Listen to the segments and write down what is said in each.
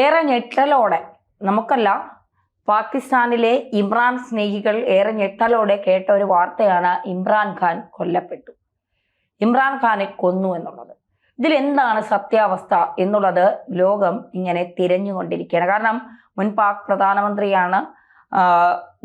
ഏറെ ഞെട്ടലോടെ നമുക്കല്ല, പാകിസ്ഥാനിലെ ഇമ്രാൻ സ്നേഹികൾ ഏറെ ഞെട്ടലോടെ കേട്ട ഒരു വാർത്തയാണ് ഇമ്രാൻഖാൻ കൊല്ലപ്പെട്ടു, ഇമ്രാൻഖാനെ കൊന്നു എന്നുള്ളത്. ഇതിൽ എന്താണ് സത്യാവസ്ഥ എന്നുള്ളത് ലോകം ഇങ്ങനെ തിരഞ്ഞുകൊണ്ടിരിക്കുകയാണ്. കാരണം മുൻ പാക് പ്രധാനമന്ത്രിയാണ്,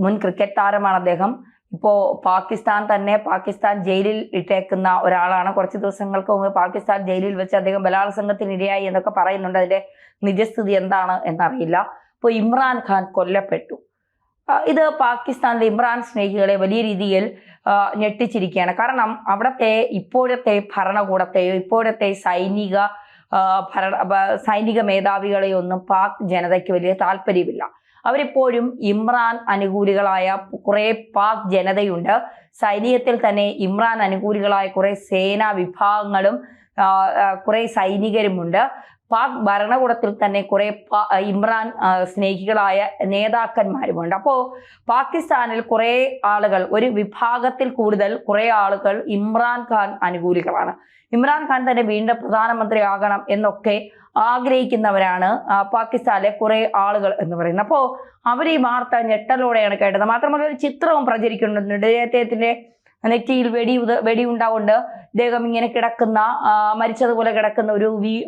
മുൻ ക്രിക്കറ്റ് താരമാണ് അദ്ദേഹം. ഇപ്പോൾ പാകിസ്ഥാൻ ജയിലിൽ ഇട്ടേക്കുന്ന ഒരാളാണ്. കുറച്ച് ദിവസങ്ങൾക്ക് മുമ്പ് പാകിസ്ഥാൻ ജയിലിൽ വെച്ച് അദ്ദേഹം ബലാത്സംഗത്തിന് ഇരയായി എന്നൊക്കെ പറയുന്നുണ്ട്. അതിന്റെ നിജസ്ഥിതി എന്താണ് എന്നറിയില്ല. ഇപ്പോൾ ഇമ്രാൻഖാൻ കൊല്ലപ്പെട്ടു. ഇത് പാകിസ്ഥാനിലെ ഇമ്രാൻ സ്നേഹികളെ വലിയ രീതിയിൽ ഞെട്ടിച്ചിരിക്കുകയാണ്. കാരണം അവിടുത്തെ ഇപ്പോഴത്തെ ഭരണകൂടത്തെയോ ഇപ്പോഴത്തെ സൈനിക മേധാവികളെയൊന്നും പാക് ജനതയ്ക്ക് വലിയ താല്പര്യമില്ല. അവരിപ്പോഴും ഇമ്രാൻ അനുകൂലികളായ കുറെ പാക് ജനതയുണ്ട്. സൈന്യത്തിൽ തന്നെ ഇമ്രാൻ അനുകൂലികളായ കുറെ സേനാ വിഭാഗങ്ങളും കുറെ സൈനികരുമുണ്ട്. പാക് ഭരണകൂടത്തിൽ തന്നെ കുറെ ഇമ്രാൻ സ്നേഹികളായ നേതാക്കന്മാരുമുണ്ട്. അപ്പോൾ പാകിസ്ഥാനിൽ കുറെ ആളുകൾ, ഒരു വിഭാഗത്തിൽ കൂടുതൽ കുറെ ആളുകൾ ഇമ്രാൻഖാൻ അനുകൂലികളാണ്. ഇമ്രാൻഖാൻ തന്നെ വീണ്ടും പ്രധാനമന്ത്രിയാകണം എന്നൊക്കെ ആഗ്രഹിക്കുന്നവരാണ് പാകിസ്ഥാനിലെ കുറെ ആളുകൾ എന്ന് പറയുന്നത്. അപ്പോൾ അവർ ഈ വാർത്ത ഞെട്ടലോടെയാണ് കേട്ടത്. മാത്രമല്ല ഒരു ചിത്രവും പ്രചരിക്കുന്നുണ്ട്. അദ്ദേഹത്തിന്റെ നെറ്റിയിൽ വെടിയുണ്ടാവുണ്ട്, ഇദ്ദേഹം ഇങ്ങനെ കിടക്കുന്ന, മരിച്ചതുപോലെ കിടക്കുന്ന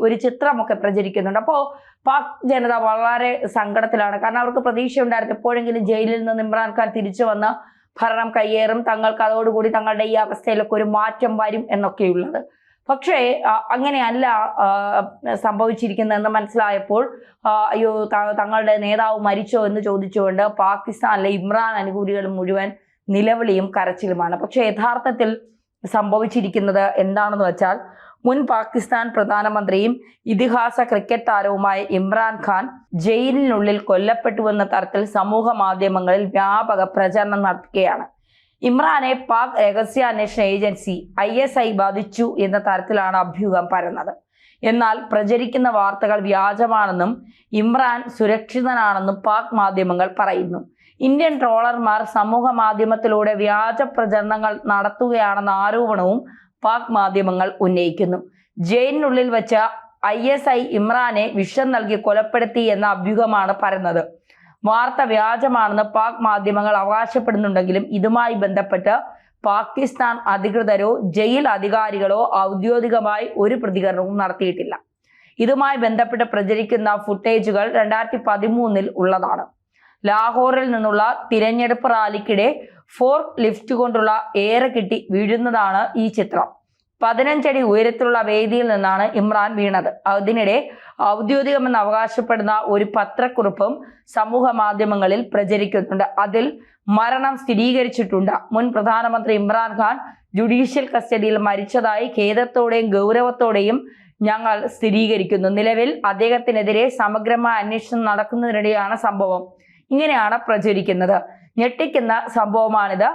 ഒരു ചിത്രമൊക്കെ പ്രചരിക്കുന്നുണ്ട്. അപ്പോൾ പാക് ജനത വളരെ സങ്കടത്തിലാണ്. കാരണം അവർക്ക് പ്രതീക്ഷ ഉണ്ടായിരുന്നു എപ്പോഴെങ്കിലും ജയിലിൽ നിന്ന് ഇമ്രാൻഖാൻ തിരിച്ചു വന്ന് ഭരണം കയ്യേറും, തങ്ങൾക്ക് അതോടുകൂടി തങ്ങളുടെ ഈ അവസ്ഥയിലൊക്കെ ഒരു മാറ്റം വരും എന്നൊക്കെയുള്ളത്. പക്ഷേ അങ്ങനെയല്ല സംഭവിച്ചിരിക്കുന്നതെന്ന് മനസ്സിലായപ്പോൾ അയ്യോ തങ്ങളുടെ നേതാവ് മരിച്ചോ എന്ന് ചോദിച്ചുകൊണ്ട് പാകിസ്ഥാനിലെ ഇമ്രാൻ അനുകൂലികൾ മുഴുവൻ നിലവിളിയും കരച്ചിലുമാണ്. പക്ഷെ യഥാർത്ഥത്തിൽ സംഭവിച്ചിരിക്കുന്നത് എന്താണെന്ന് വെച്ചാൽ, മുൻ പാകിസ്ഥാൻ പ്രധാനമന്ത്രിയും ഇതിഹാസ ക്രിക്കറ്റ് താരവുമായ ഇമ്രാൻഖാൻ ജയിലിനുള്ളിൽ കൊല്ലപ്പെട്ടുവെന്ന തരത്തിൽ സമൂഹ മാധ്യമങ്ങളിൽ വ്യാപക പ്രചരണം നടത്തുകയാണ്. ഇമ്രാനെ പാക് രഹസ്യാന്വേഷണ ഏജൻസി ISI ബാധിച്ചു എന്ന തരത്തിലാണ് അഭ്യൂഹം പരന്നത്. എന്നാൽ പ്രചരിക്കുന്ന വാർത്തകൾ വ്യാജമാണെന്നും ഇമ്രാൻ സുരക്ഷിതനാണെന്നും പാക് മാധ്യമങ്ങൾ പറയുന്നു. ഇന്ത്യൻ ട്രോളർമാർ സമൂഹ മാധ്യമത്തിലൂടെ വ്യാജ പ്രചരണങ്ങൾ നടത്തുകയാണെന്ന ആരോപണവും പാക് മാധ്യമങ്ങൾ ഉന്നയിക്കുന്നു. ജയിലിനുള്ളിൽ വെച്ച ISI ഇമ്രാനെ വിഷം നൽകി കൊലപ്പെടുത്തി എന്ന അഭ്യൂഹമാണ് പരന്നത്. വാർത്ത വ്യാജമാണെന്ന് പാക് മാധ്യമങ്ങൾ അവകാശപ്പെടുന്നുണ്ടെങ്കിലും ഇതുമായി ബന്ധപ്പെട്ട് പാകിസ്ഥാൻ അധികൃതരോ ജയിൽ അധികാരികളോ ഔദ്യോഗികമായി ഒരു പ്രതികരണവും നടത്തിയിട്ടില്ല. ഇതുമായി ബന്ധപ്പെട്ട് പ്രചരിക്കുന്ന ഫുട്ടേജുകൾ 2013 ഉള്ളതാണ്. ലാഹോറിൽ നിന്നുള്ള തിരഞ്ഞെടുപ്പ് റാലിക്കിടെ ഫോർക്ക് ലിഫ്റ്റ് കൊണ്ടുള്ള എയർ കിട്ടി വീഴുന്നതാണ് ഈ ചിത്രം. 15 അടി ഉയരത്തിലുള്ള വേദിയിൽ നിന്നാണ് ഇമ്രാൻ വീണത്. അതിനിടെ ഔദ്യോഗികമെന്ന് അവകാശപ്പെടുന്ന ഒരു പത്രക്കുറിപ്പും സമൂഹ മാധ്യമങ്ങളിൽ പ്രചരിക്കുന്നുണ്ട്. അതിൽ മരണം സ്ഥിരീകരിച്ചിട്ടുണ്ട്. മുൻ പ്രധാനമന്ത്രി ഇമ്രാൻഖാൻ ജുഡീഷ്യൽ കസ്റ്റഡിയിൽ മരിച്ചതായി ഖേദത്തോടെയും ഗൗരവത്തോടെയും ഞങ്ങൾ സ്ഥിരീകരിക്കുന്നു. നിലവിൽ അദ്ദേഹത്തിനെതിരെ സമഗ്രമായ അന്വേഷണം നടക്കുന്നതിനിടെയാണ് സംഭവം. ഇങ്ങനെയാണ് പ്രചരിക്കുന്നത്. ഞെട്ടിക്കുന്ന സംഭവമാണിത്.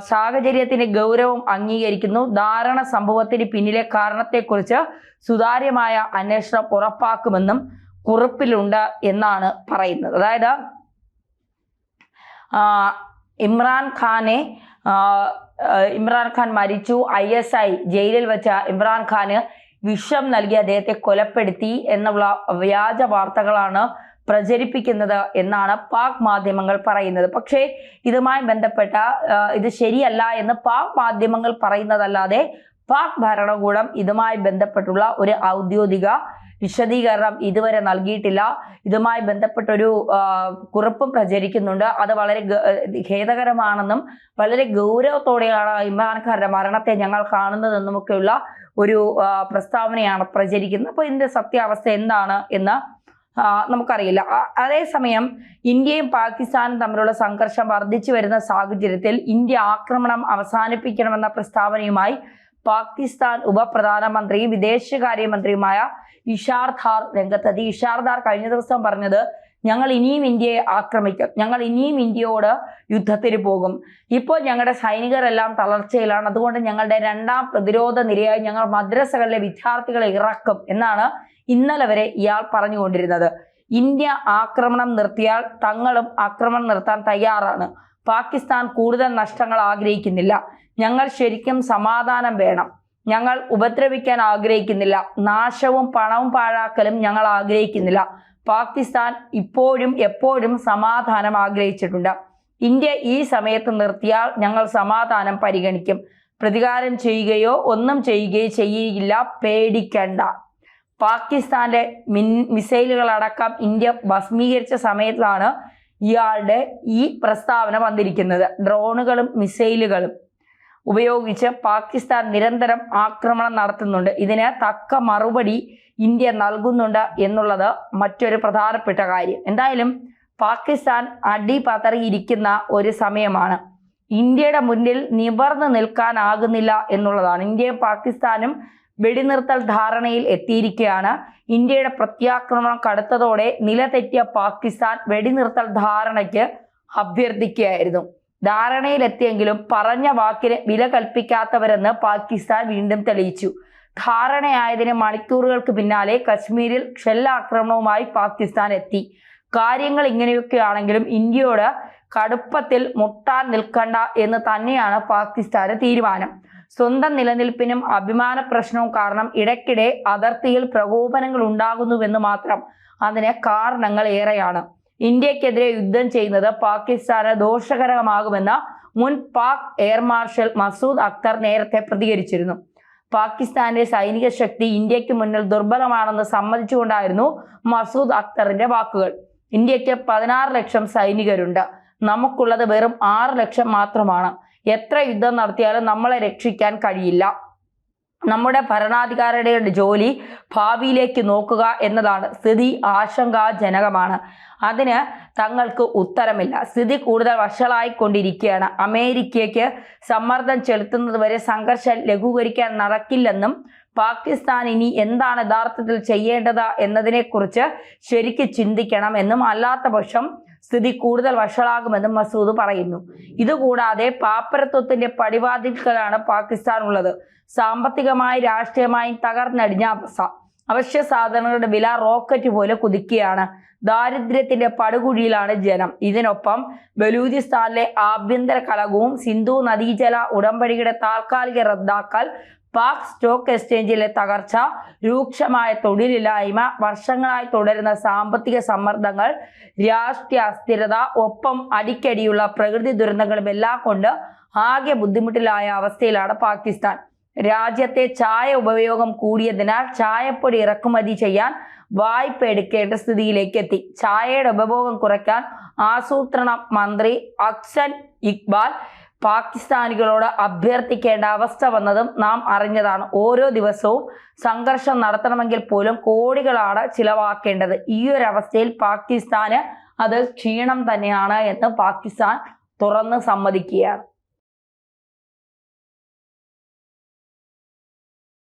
സാഹചര്യത്തിന്റെ ഗൗരവം അംഗീകരിക്കുന്നു. ധാരണ സംഭവത്തിന് പിന്നിലെ കാരണത്തെക്കുറിച്ച് സുതാര്യമായ അന്വേഷണം ഉറപ്പാക്കുമെന്നും കുറിപ്പിലുണ്ട് എന്നാണ് പറയുന്നത്. അതായത് ഇമ്രാൻഖാൻ മരിച്ചു, ISI ജയിലിൽ വെച്ച ഇമ്രാൻഖാന് വിഷം നൽകി അദ്ദേഹത്തെ കൊലപ്പെടുത്തി എന്നുള്ള വ്യാജ വാർത്തകളാണ് പ്രചരിപ്പിക്കുന്നത് എന്നാണ് പാക് മാധ്യമങ്ങൾ പറയുന്നത്. പക്ഷേ ഇതുമായി ബന്ധപ്പെട്ട ഇത് ശരിയല്ല എന്ന് പാക് മാധ്യമങ്ങൾ പറയുന്നതല്ലാതെ പാക് ഭരണകൂടം ഇതുമായി ബന്ധപ്പെട്ടുള്ള ഒരു ഔദ്യോഗിക വിശദീകരണം ഇതുവരെ നൽകിയിട്ടില്ല. ഇതുമായി ബന്ധപ്പെട്ടൊരു കുറിപ്പും പ്രചരിക്കുന്നുണ്ട്. അത് വളരെ ഖേദകരമാണെന്നും വളരെ ഗൗരവത്തോടെയാണ് ഇമ്രാൻഖാന്റെ മരണത്തെ ഞങ്ങൾ കാണുന്നതെന്നുമൊക്കെയുള്ള ഒരു പ്രസ്താവനയാണ് പ്രചരിക്കുന്നത്. അപ്പോൾ ഇതിന്റെ സത്യാവസ്ഥ എന്താണ് എന്ന് നമുക്കറിയില്ല. അതേസമയം ഇന്ത്യയും പാകിസ്ഥാനും തമ്മിലുള്ള സംഘർഷം വർദ്ധിച്ചു വരുന്ന സാഹചര്യത്തിൽ ഇന്ത്യ ആക്രമണം അവസാനിപ്പിക്കണമെന്ന പ്രസ്താവനയുമായി പാകിസ്ഥാൻ ഉപപ്രധാനമന്ത്രിയും വിദേശകാര്യമന്ത്രിയുമായ ഇഷാർ ധാർ രംഗത്തെത്തി. ഇഷാർ ധാർ കഴിഞ്ഞ ദിവസം പറഞ്ഞത്, ഞങ്ങൾ ഇനിയും ഇന്ത്യയെ ആക്രമിക്കും, ഞങ്ങൾ ഇനിയും ഇന്ത്യയോട് യുദ്ധത്തിന് പോകും. ഇപ്പോൾ ഞങ്ങളുടെ സൈനികരെല്ലാം തളർച്ചയിലാണ്, അതുകൊണ്ട് ഞങ്ങളുടെ 2ാം പ്രതിരോധ നിരയായി ഞങ്ങൾ മദ്രസകളിലെ വിദ്യാർത്ഥികളെ ഇറക്കും എന്നാണ് ഇന്നലെ വരെ ഇയാൾ പറഞ്ഞുകൊണ്ടിരുന്നത്. ഇന്ത്യ ആക്രമണം നിർത്തിയാൽ തങ്ങളും ആക്രമണം നിർത്താൻ തയ്യാറാണ്. പാകിസ്ഥാൻ കൂടുതൽ നഷ്ടങ്ങൾ ആഗ്രഹിക്കുന്നില്ല. ഞങ്ങൾ ശരിക്കും സമാധാനം വേണം. ഞങ്ങൾ ഉപദ്രവിക്കാൻ ആഗ്രഹിക്കുന്നില്ല. നാശവും പണവും പാഴാക്കലും ഞങ്ങൾ ആഗ്രഹിക്കുന്നില്ല. പാകിസ്ഥാൻ ഇപ്പോഴും എപ്പോഴും സമാധാനം ആഗ്രഹിച്ചിട്ടുണ്ട്. ഇന്ത്യ ഈ സമയത്ത് നിർത്തിയാൽ ഞങ്ങൾ സമാധാനം പരിഗണിക്കും. പ്രതികാരം ചെയ്യുകയോ ഒന്നും ചെയ്യുകയോ ചെയ്യില്ല, പേടിക്കണ്ട. പാകിസ്ഥാന്റെ മിസൈലുകളടക്കം ഇന്ത്യ ഭസ്മീകരിച്ച സമയത്താണ് ഇയാളുടെ ഈ പ്രസ്താവന വന്നിരിക്കുന്നത്. ഡ്രോണുകളും മിസൈലുകളും ഉപയോഗിച്ച് പാകിസ്ഥാൻ നിരന്തരം ആക്രമണം നടത്തുന്നുണ്ട്. ഇതിന് തക്ക മറുപടി ഇന്ത്യ നൽകുന്നുണ്ട് എന്നുള്ളത് മറ്റൊരു പ്രധാനപ്പെട്ട കാര്യം. എന്തായാലും പാകിസ്ഥാൻ അടിപതറിയിരിക്കുന്ന ഒരു സമയമാണ്. ഇന്ത്യയുടെ മുന്നിൽ നിവർന്നു നിൽക്കാനാകുന്നില്ല എന്നുള്ളതാണ്. ഇന്ത്യയും പാകിസ്ഥാനും വെടിനിർത്തൽ ധാരണയിൽ എത്തിയിരിക്കുകയാണ്. ഇന്ത്യയുടെ പ്രത്യാക്രമണം കടുത്തതോടെ നിലതെറ്റിയ പാകിസ്ഥാൻ വെടിനിർത്തൽ ധാരണയ്ക്ക് അഭ്യർത്ഥിക്കുകയായിരുന്നു. ധാരണയിലെത്തിയെങ്കിലും പറഞ്ഞ വാക്കിന് വില കൽപ്പിക്കാത്തവരെന്ന് പാകിസ്ഥാൻ വീണ്ടും തെളിയിച്ചു. ധാരണയായതിന് മണിക്കൂറുകൾക്ക് പിന്നാലെ കശ്മീരിൽ ഷെല്ലാക്രമണവുമായി പാകിസ്ഥാൻ എത്തി. കാര്യങ്ങൾ ഇങ്ങനെയൊക്കെയാണെങ്കിലും ഇന്ത്യയോട് കടുപ്പത്തിൽ മുട്ടാൻ നിൽക്കണ്ട എന്ന് തന്നെയാണ് പാകിസ്ഥാന് തീരുമാനം. സ്വന്തം നിലനിൽപ്പിനും അഭിമാന പ്രശ്നവും കാരണം ഇടയ്ക്കിടെ അതിർത്തിയിൽ പ്രകോപനങ്ങൾ ഉണ്ടാകുന്നുവെന്ന് മാത്രം. അതിന് കാരണങ്ങൾ ഏറെയാണ്. ഇന്ത്യക്കെതിരെ യുദ്ധം ചെയ്യുന്നത് പാകിസ്ഥാന് ദോഷകരമാകുമെന്ന് മുൻ പാക് എയർ മാർഷൽ മസൂദ് അക്തർ നേരത്തെ പ്രതികരിച്ചിരുന്നു. പാകിസ്ഥാന്റെ സൈനിക ശക്തി ഇന്ത്യക്ക് മുന്നിൽ ദുർബലമാണെന്ന് സമ്മതിച്ചുകൊണ്ടായിരുന്നു മസൂദ് അക്തറിന്റെ വാക്കുകൾ. ഇന്ത്യക്ക് 16 ലക്ഷം സൈനികരുണ്ട്, നമുക്കുള്ളത് വെറും 6 ലക്ഷം മാത്രമാണ്. എത്ര യുദ്ധം നടത്തിയാലും നമ്മളെ രക്ഷിക്കാൻ കഴിയില്ല. നമ്മുടെ ഭരണാധികാരികളുടെ ജോലി ഭാവിയിലേക്ക് നോക്കുക എന്നതാണ്. സ്ഥിതി ആശങ്കാജനകമാണ്. അതിന് തങ്ങൾക്ക് ഉത്തരമില്ല. സ്ഥിതി കൂടുതൽ വഷളായിക്കൊണ്ടിരിക്കുകയാണ്. അമേരിക്കയ്ക്ക് സമ്മർദ്ദം ചെലുത്തുന്നതുവരെ സംഘർഷം ലഘൂകരിക്കാൻ നടക്കില്ലെന്നും പാകിസ്ഥാൻ ഇനി എന്താണ് യഥാർത്ഥത്തിൽ ചെയ്യേണ്ടത് എന്നതിനെക്കുറിച്ച് ശരിക്ക് ചിന്തിക്കണം എന്നും അല്ലാത്ത പക്ഷം സ്ഥിതി കൂടുതൽ വഷളാകുമെന്നും മസൂദ് പറയുന്നു. ഇതുകൂടാതെ പാപ്പരത്വത്തിന്റെ പടിവാതിൽക്കലാണ് പാകിസ്ഥാൻ ഉള്ളത്. സാമ്പത്തികമായി രാഷ്ട്രീയമായും തകർന്നടിഞ്ഞ അവസ്ഥ. അവശ്യ സാധനങ്ങളുടെ വില റോക്കറ്റ് പോലെ കുതിക്കുകയാണ്. ദാരിദ്ര്യത്തിന്റെ പടുകുഴിയിലാണ് ജനം. ഇതിനൊപ്പം ബലൂചിസ്ഥാനിലെ ആഭ്യന്തര കലഹവും സിന്ധു നദീജല ഉടമ്പടിയുടെ താൽക്കാലിക റദ്ദാക്കൽ, പാക് സ്റ്റോക്ക് എക്സ്ചേഞ്ചിലെ തകർച്ച, രൂക്ഷമായ തൊഴിലില്ലായ്മ, വർഷങ്ങളായി തുടരുന്ന സാമ്പത്തിക സമ്മർദ്ദങ്ങൾ, രാഷ്ട്രീയ അസ്ഥിരത, ഒപ്പം അടിക്കടിയുള്ള പ്രകൃതി ദുരന്തങ്ങളും എല്ലാം കൊണ്ട് ആകെ ബുദ്ധിമുട്ടിലായ അവസ്ഥയിലാണ് പാകിസ്ഥാൻ. രാജ്യത്തെ ചായ ഉപയോഗം കൂടിയതിനാൽ ചായപ്പൊടി ഇറക്കുമതി ചെയ്യാൻ വായ്പ എടുക്കേണ്ട സ്ഥിതിയിലേക്ക് എത്തി. ചായയുടെ ഉപഭോഗം കുറയ്ക്കാൻ ആസൂത്രണ മന്ത്രി അഹ്സൻ ഇക്ബാൽ പാകിസ്ഥാനികളോട് അഭ്യർത്ഥിക്കേണ്ട അവസ്ഥ വന്നതും നാം അറിഞ്ഞതാണ്. ഓരോ ദിവസവും സംഘർഷം നടത്തണമെങ്കിൽ പോലും കോടികളാണ് ചിലവാക്കേണ്ടത്. ഈ ഒരു അവസ്ഥയിൽ പാകിസ്ഥാന് അത് ക്ഷീണം തന്നെയാണ് എന്ന് പാകിസ്ഥാൻ തുറന്ന് സമ്മതിക്കുകയാണ്.